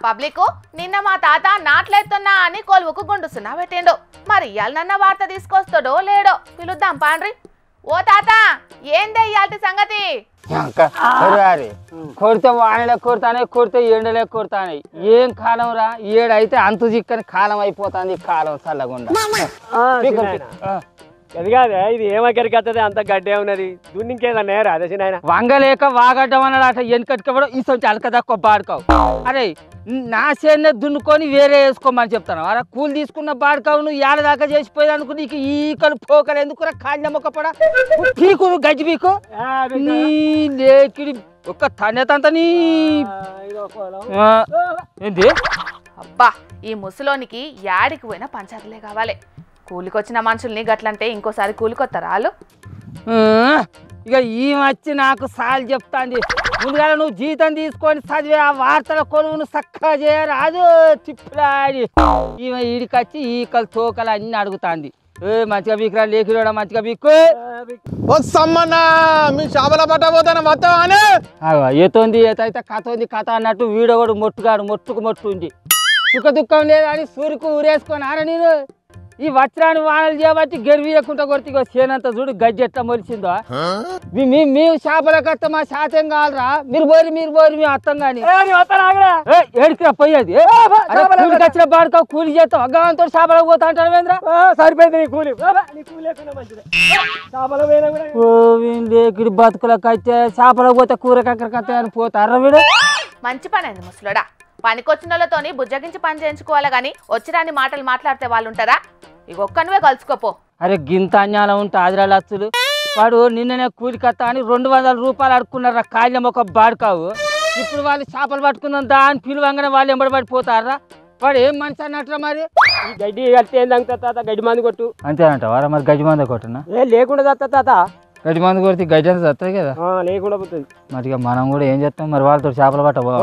Public నిన్న మా తాత నాట్లెత్తున్నా అని కొలువుకు గుండుస్తున్నా పెట్టిండు. మరి ఇయాల నన్న వార్త తీసుకొస్తాడో లేడో పిలుద్దాం పాండ్రి. ఓ తాత ఏందే ఇయాల్టి సంగతి? కొడితే వానలే కొడతానే, కొడితే ఎండలే కొడతానే. ఏం కాలం రా, ఏడైతే అంతు చిక్కని కాలం అయిపోతుంది. కాలం చల్లగుండా అది కాదే, ఇది ఏమక్కడికి వస్తుంది? అంత గడ్డే ఉన్నది, దున్నికేదన్నా అదే నాయన. వంగలేక వాగడ్డం అన్నాడట. వెనకట్టుకోవడం ఇసొంచి అలక తక్కువ బాడుకావు. అరే నా చేనే దున్నుకొని వేరే వేసుకోమని చెప్తాను. అరే కూలి తీసుకున్న బాడుకావు నువ్వు ఏళ్ళ దాకా చేసిపోయేందుకు నీకు ఈకలు పోకలు ఎందుకు కాళ్ళ మొక్కపడ పీకు గజ్జి పీకు నీ లేకిడి ఒక్క తనేతంత నీ ఏంటి? అబ్బా ఈ ముసలోనికి యాడికి పోయినా పంచాయతీలే కావాలి. కూలికొచ్చిన మనుషుల్ని గట్లంటే ఇంకోసారి కూలికొత్తారా వాళ్ళు? ఇక ఈ వచ్చి నాకు సాలు చెప్తాంది. ముందుగా నువ్వు జీతం తీసుకొని చదివే ఆ వార్తల కొలువును చక్కగా చేయరాదు. తిప్పులాడి ఈమె ఈడికొచ్చి ఈకలు తోకలు అన్ని అడుగుతాంది. మంచిగా బీకురా లేకిరా, మంచిగా బీక్కు. మీ చేపల పట్ట పోతాను మొత్తం అని ఏతోంది ఏతైతే కథ ఉంది కథ అన్నట్టు వీడోడు మొట్టుగాడు మొట్టుకు మొట్టుంది. సుఖ దుఃఖం లేదని సూరుకు ఊరేసుకొని ఆరా నేను. ఈ వజ్రాన్ని వానలు చేయబట్టి గెరివియకుండా కొడుతు చేనంత చూడు గజ్జి ఎట్లా మొలిచిందో. మేము చేపల కత్త మా శాతం కావాలరా. మీరు పోయి మేము అత్తం కానీ ఏడికిరా పోయేది. కూలికి వచ్చిన బాడుకో కూలి చేస్తాం. అగ్గంతో చేపలకు పోతా అంటాడు వేంద్ర. సరిపోయింది కూలి లేకిడి బతుకులకు అయితే చేపలకు పోతే కూర కక్కరకత్తా అని పోతారా వీడు. మంచి పని అయింది ముసలోడా. పనికొచ్చిన వాళ్ళతోని బుజ్జగించి పని చేయించుకోవాలి గాని వచ్చిరాని మాటలు మాట్లాడితే వాళ్ళు ఉంటారా? ఇక ఒక్కనివే కలుసుకోపో. అరే గింత అన్యాలం ఉంటే ఆదిరా లచ్చులు. వాడు నిన్ననే కూలికత్తా అని 200 రూపాయలు అడుక్కున్నారా కాళ్ళం ఒక బాడుకావు. ఇప్పుడు వాళ్ళు చేపలు పట్టుకుందాం దాని పిలువంగానే వాళ్ళు ఎంబడిపడిపోతారా. వాడు ఏం మనిషి అన్నట్రా మరి. ఈ గడ్డి కడితే ఏం తంగుతా తాత? గడ్డి మంది కొట్టు. అంతేనంటావా మరి? గడ్డి మంది కొట్టనా? లేకుండా తత్తా తాత. గడ్డి మంది కొడితే గడ్డి అంతా వస్తుంది కదా. లేకుండా పోతుంది మరి ఇక మనం కూడా ఏం చేస్తాం మరి? వాళ్ళతో చేపలు పట్టబో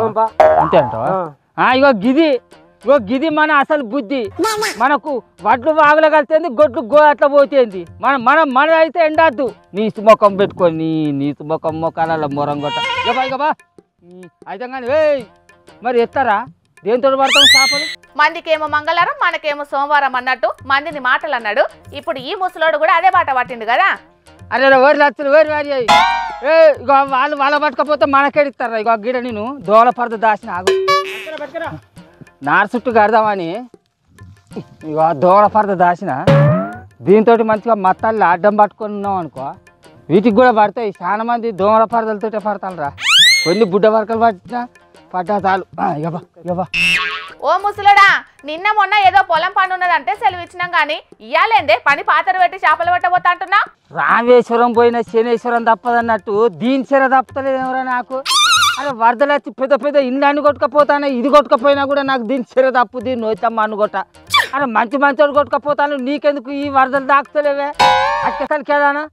అంతే అంటావా? ఇగో గిది మన అసలు బుద్ధి. మనకు వడ్లు వాగులు కలితేంది, గొడ్లు అట్లా పోతేంది. మన అయితే ఎండద్దు. నీసు ముఖం పెట్టుకొని నీసు మొఖాల మొరం కొట్ట ఇక అయితే కానీ మరి ఎత్తారా? దేంతో పడతాం చేపలు? మందికేమో మంగళవారం మనకేమో సోమవారం అన్నట్టు మందిని మాటలు అన్నాడు. ఇప్పుడు ఈ ముసలోడు కూడా అదే బాట పట్టిండు కదా. అరే వరి లచ్చులు వరి వారి ఇక వాళ్ళు వాళ్ళ పట్టుకపోతే మనకెడిస్తారా? ఇక గిడ నేను దోల పరద దాచిన ఆగు నారు చుట్టూ కడదామని ఇక దోల పరద దాచిన. దీంతో మంచిగా మత్తాలు అడ్డం పట్టుకొని ఉన్నాం అనుకో, వీటికి కూడా పడతాయి. చాలా మంది దోమల పరదలతోటే పడతాను రా. కొన్ని బుడ్డ వరకలు పడ్డా చాలు. ఇవ్వ ఓ ముసలోడా, నిన్న మొన్న ఏదో పొలం పని ఉన్నదంటే సెలవు ఇచ్చినాం గానీ ఇయ్యాలేందే పని పాతరు పెట్టి చేపలు పెట్టబోతా అంటున్నా. రామేశ్వరం పోయిన శనేశ్వరం తప్పదన్నట్టు దీని చెర తప్పలేదేమరా నాకు. అరే వరదలు వచ్చి పెద్ద పెద్ద ఇల్లు అన్ని కొట్టుకపోతాను. ఇది కొట్టుకపోయినా కూడా నాకు దీని చెర తప్పు. దీన్ని నోతమ్మ అనుకొట్ట. అరే మంచి మంచోడు కొట్టుకపోతాను. నీకెందుకు ఈ వరదలు దాకుతలేవే అక్కసలు కేదానా?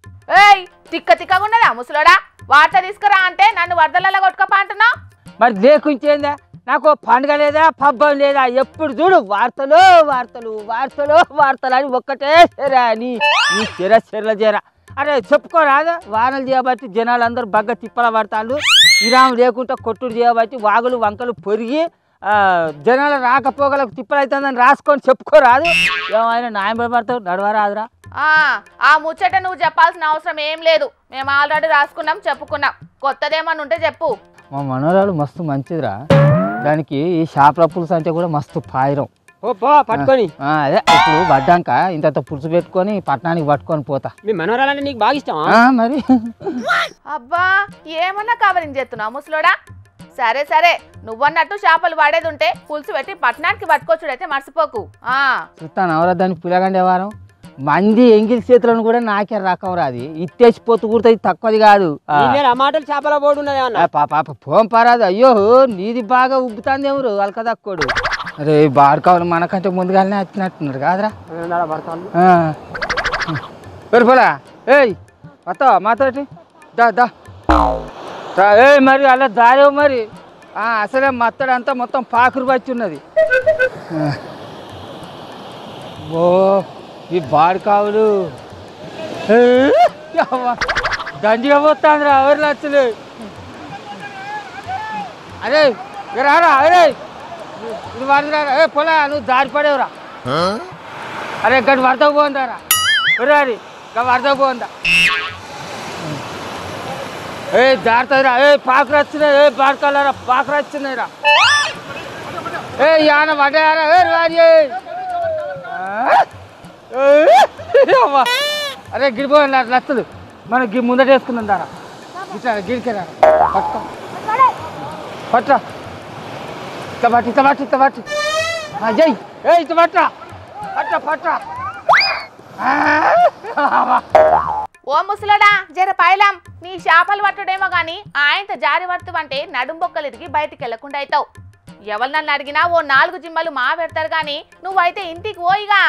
తిక్కగా ఉన్నదా ముసలోడా? వార్త తీసుకురా అంటే నన్ను వరదలలో కొట్టుకపో అంటున్నా. మరి లేకుంచేందా? నాకు పండుగ లేదా పబ్బం లేదా? ఎప్పుడు చూడు వార్తలు వార్తలు వార్తలు వార్తలు అని ఒక్కటే చెరా నీ చెరల చెర. అరే చెప్పుకోరాదా? వానలు చేయబట్టి జనాలు అందరూ బగ్గ తిప్పల పడతాళ్ళు. విరామం లేకుండా కొట్టుడు చేయబట్టి వాగులు వంకలు పొరిగి జనాల రాకపోగలకు తిప్పలు అవుతుందని రాసుకొని చెప్పుకోరాదు. ఏమైనా న్యాయం పడతావు నడవరాదురా. ఆ ముచ్చట నువ్వు చెప్పాల్సిన అవసరం ఏం లేదు. మేము ఆల్రెడీ రాసుకున్నాం, చెప్పుకున్నాం. కొత్తదేమన్నా ఉంటే చెప్పు. మా మనోరాలు మస్తు మంచిదిరా. దానికి ఈ చేపల పులుసు అంటే కూడా మస్తు పాయిరం పట్టుకొని. అదే ఇప్పుడు పడ్డాక ఇంత పులుసు పెట్టుకొని పట్టణానికి పట్టుకొని పోతా. మీ మనోరాలంటే నీకు బాగా ఇష్టం మరి? అబ్బా ఏమన్నా కవరింగ్ చేస్తున్నావు ముసలోడా? సరే సరే, నువ్వన్నట్టు చేపలు వాడేది ఉంటే పులుసు పెట్టి పట్టణానికి పట్టుకోవచ్చుడైతే మర్చిపోకు. చూస్తాను ఎవరా దాన్ని పులగండే వారం మంది ఎంగిల్ చేతులను కూడా నాకే రకం రాది. ఇట్టేసిపోతు కుడుతుంది, తక్కువది కాదు. మాటలు చేపల పోడు పాప ఫోన్ పరాదు. అయ్యో నీది బాగా ఉబ్బుతుంది ఎవరు అలక తక్కువడు. అరే బాడుకోవాలి మనకంటే ముందుగానే వచ్చినట్టున్నారు కాదురా. పెరుపోలా వస్తావా మాతోటి? దా మరి అలా దారేవు మరి. అసలే మత్తడంతా మొత్తం పాకురు వచ్చి ఉన్నది. ఓ ఈ బాడుకావులు దండిగా పోతాందిరా ఎవరు లచ్చలు. అరే రారా అరే ఇది వరదరా ఏ పొలా నువ్వు జారిపడేవురా అరే గడి వరదకు పోందారా అది వరదకు పోందా ఏ జారుతుందిరా ఏ పాకలు వచ్చినాయి ఏ పాడకాలరా పాకలు వచ్చినాయిరా ఏ యాన పడ్డారా ఏ రాజీ అరే గిడిపోయి నచ్చదు మనం ముందట వేసుకుందాం దారా ఇట్లా గిడికేరా పట్టుకో పట్రా ఇట్లా పట్టు జై ఏ ఇట్లా పట్రా ఓ ముసలోడా జర పైలం నీ చేపలు పట్టుడేమో గాని ఆయనతో జారి పడుతుంటే నడుం బొక్కలు ఇరిగి బయటికి వెళ్లకుండా అవుతావు. ఎవరు నన్ను అడిగినా ఓ 4 జిమ్మలు మా పెడతారు గాని నువ్వైతే ఇంటికి పోయిగా.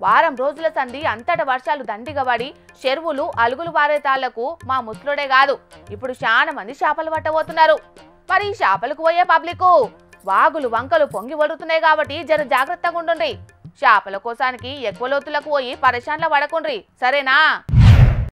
వారం రోజుల సంధి అంతట వర్షాలు దండిగా పడి చెరువులు అలుగులు వారే తాళ్లకు మా ముసలోడే కాదు ఇప్పుడు చాలా మంది చేపలు పట్టబోతున్నారు. మరి ఈ చేపలకు పోయే పబ్లిక్ వాగులు వంకలు పొంగి వడుతున్నాయి కాబట్టి జర జాగ్రత్తగా ఉండండి. చేపల కోసానికి ఎక్కువ లోతులకు పోయి పరేషాన్ల పడకుండ్రి సరేనా.